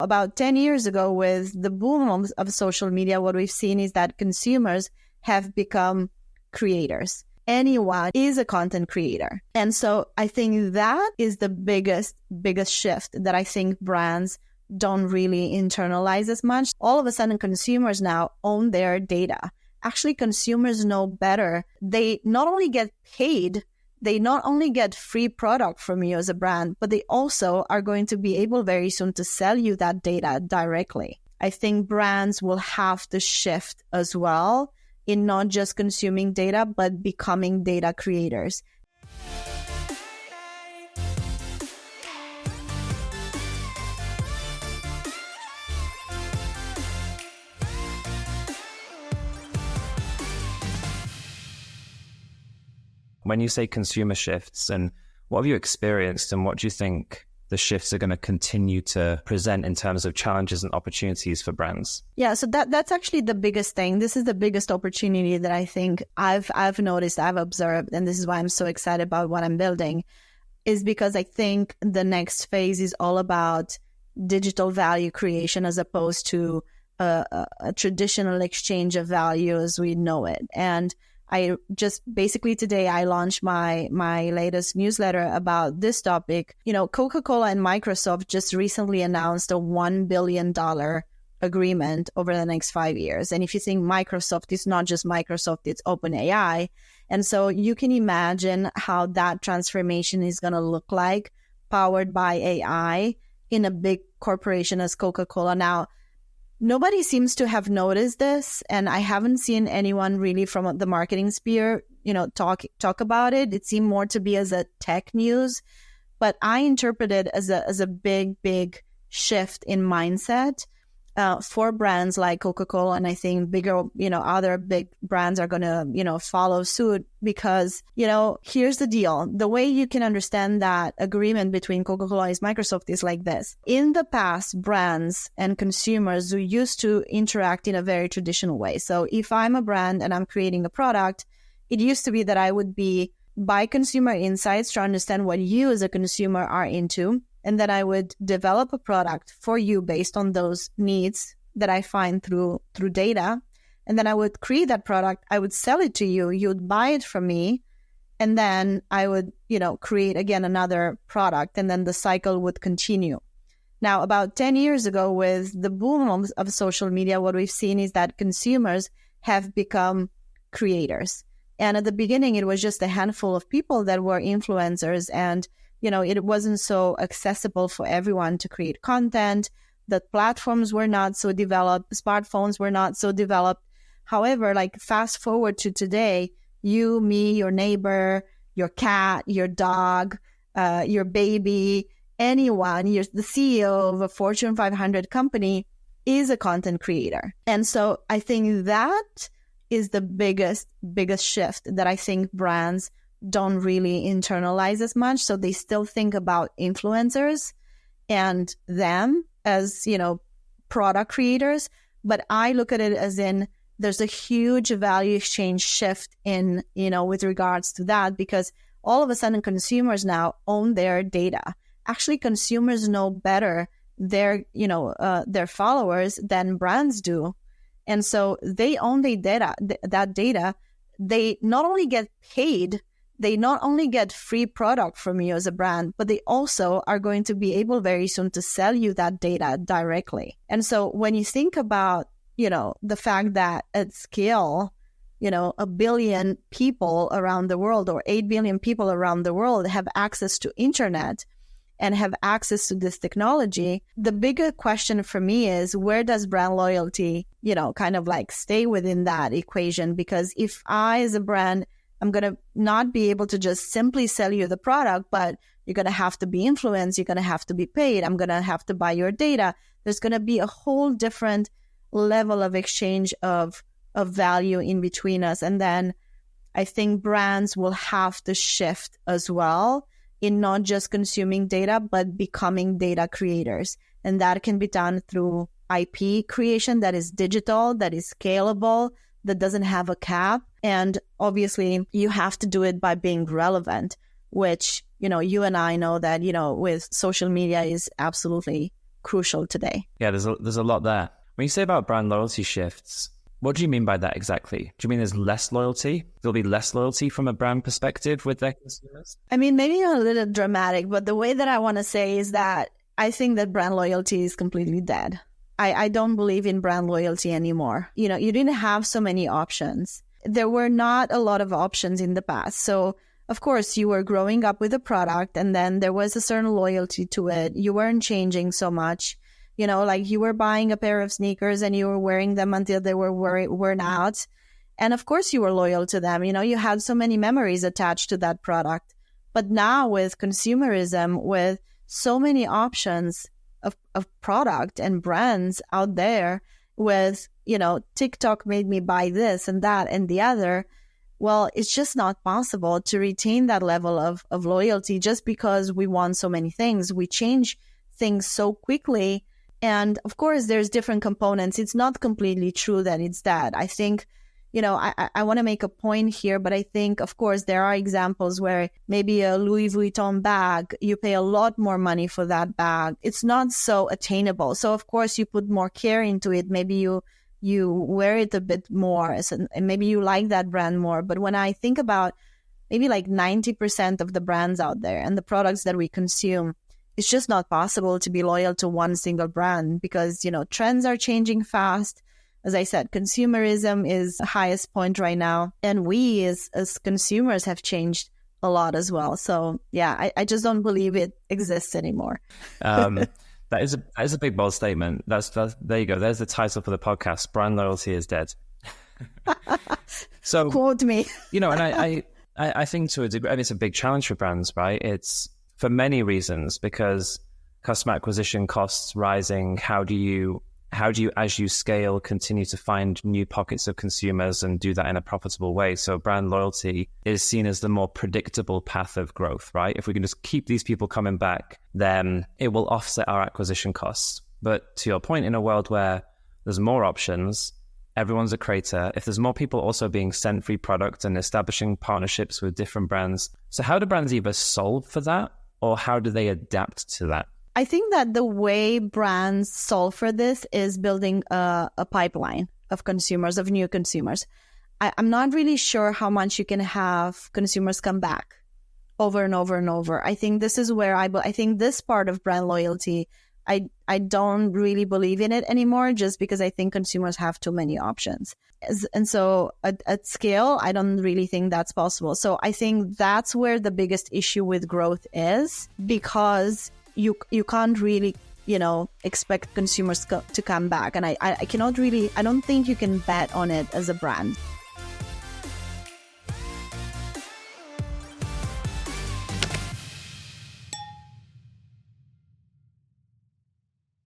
About 10 years ago, with the boom of social media, what we've seen is that consumers have become creators. Anyone is a content creator. And so I think that is the biggest shift that I think brands don't really internalize as much. All of a sudden, consumers now own their data. Actually, consumers know better. They not only get paid, they not only get free product from you as a brand, but they also are going to be able very soon to sell you that data directly. I think brands will have to shift as well in not just consuming data, but becoming data creators. When you say consumer shifts, and what have you experienced, and what do you think the shifts are going to continue to present in terms of challenges and opportunities for brands? Yeah, so that's actually the biggest thing. This is the biggest opportunity that I think I've noticed, I've observed, and this is why I'm so excited about what I'm building, is because I think the next phase is all about digital value creation as opposed to a traditional exchange of value as we know it. And I just basically today I launched my latest newsletter about this topic. You know, Coca-Cola and Microsoft just recently announced a $1 billion agreement over the next 5 years. And if you think Microsoft, it's not just Microsoft, it's OpenAI. And so you can imagine how that transformation is going to look like, powered by AI in a big corporation as Coca-Cola. Now, nobody seems to have noticed this, and I haven't seen anyone really from the marketing sphere, talk about it. It seemed more to be as a tech news, but I interpret it as a big shift in mindset for brands like Coca-Cola, and I think bigger, other big brands are going to, follow suit because, here's the deal. The way you can understand that agreement between Coca-Cola and Microsoft is like this. In the past, brands and consumers who used to interact in a very traditional way. So if I'm a brand and I'm creating a product, it used to be that I would buy consumer insights to understand what you as a consumer are into. And then I would develop a product for you based on those needs that I find through data. And then I would create that product. I would sell it to you. You would buy it from me. And then I would, create again another product. And then the cycle would continue. Now, about 10 years ago, with the boom of social media, what we've seen is that consumers have become creators. And at the beginning, it was just a handful of people that were influencers, and it wasn't so accessible for everyone to create content. The platforms were not so developed. Smartphones were not so developed. However, fast forward to today, you, me, your neighbor, your cat, your dog, your baby, anyone, you're the CEO of a Fortune 500 company is a content creator. And so I think that is the biggest shift that I think brands don't really internalize as much. So they still think about influencers and them as, product creators. But I look at it as in there's a huge value exchange shift in, with regards to that, because all of a sudden consumers now own their data. Actually, consumers know better their followers than brands do. And so they own the data, that data. They not only get paid, they not only get free product from you as a brand, but they also are going to be able very soon to sell you that data directly. And so when you think about, the fact that at scale, 1 billion people around the world or 8 billion people around the world have access to internet and have access to this technology, the bigger question for me is, where does brand loyalty, stay within that equation? Because if I, as a brand, I'm going to not be able to just simply sell you the product, but you're going to have to be influenced. You're going to have to be paid. I'm going to have to buy your data. There's going to be a whole different level of exchange of value in between us. And then I think brands will have to shift as well in not just consuming data, but becoming data creators. And that can be done through IP creation that is digital, that is scalable, that doesn't have a cap. And obviously you have to do it by being relevant, which, you and I know that, with social media is absolutely crucial today. Yeah, there's a lot there. When you say about brand loyalty shifts, what do you mean by that exactly? Do you mean there's less loyalty? There'll be less loyalty from a brand perspective with their consumers? I mean, maybe a little dramatic, but the way that I want to say is that I think that brand loyalty is completely dead. I don't believe in brand loyalty anymore. You didn't have so many options. There were not a lot of options in the past. So, of course, you were growing up with a product and then there was a certain loyalty to it. You weren't changing so much. Like you were buying a pair of sneakers and you were wearing them until they were worn out. And of course, you were loyal to them. You had so many memories attached to that product. But now with consumerism, with so many options of product and brands out there, with, TikTok made me buy this and that and the other, well, it's just not possible to retain that level of loyalty just because we want so many things. We change things so quickly. And of course, there's different components. It's not completely true that it's that. I think, I want to make a point here, but I think, of course, there are examples where maybe a Louis Vuitton bag, you pay a lot more money for that bag. It's not so attainable. So, of course, you put more care into it. Maybe you wear it a bit more, and maybe you like that brand more. But when I think about maybe like 90% of the brands out there and the products that we consume, it's just not possible to be loyal to one single brand because, trends are changing fast. As I said, consumerism is the highest point right now. And we as consumers have changed a lot as well. So yeah, I just don't believe it exists anymore. That is a big, bold statement. That's there you go. There's the title for the podcast. Brand loyalty is dead. So quote me. And I think to a degree, it's a big challenge for brands, right? It's for many reasons, because customer acquisition costs rising. How do you, as you scale, continue to find new pockets of consumers and do that in a profitable way? So brand loyalty is seen as the more predictable path of growth, right? If we can just keep these people coming back, then it will offset our acquisition costs. But to your point, in a world where there's more options, everyone's a creator. If there's more people also being sent free product and establishing partnerships with different brands. So how do brands either solve for that, or how do they adapt to that? I think that the way brands solve for this is building a pipeline of consumers, of new consumers. I'm not really sure how much you can have consumers come back over and over and over. I think this is where I think this part of brand loyalty, I don't really believe in it anymore, just because I think consumers have too many options. And so at scale, I don't really think that's possible. So I think that's where the biggest issue with growth is, because you can't really, expect consumers to come back. And I don't think you can bet on it as a brand.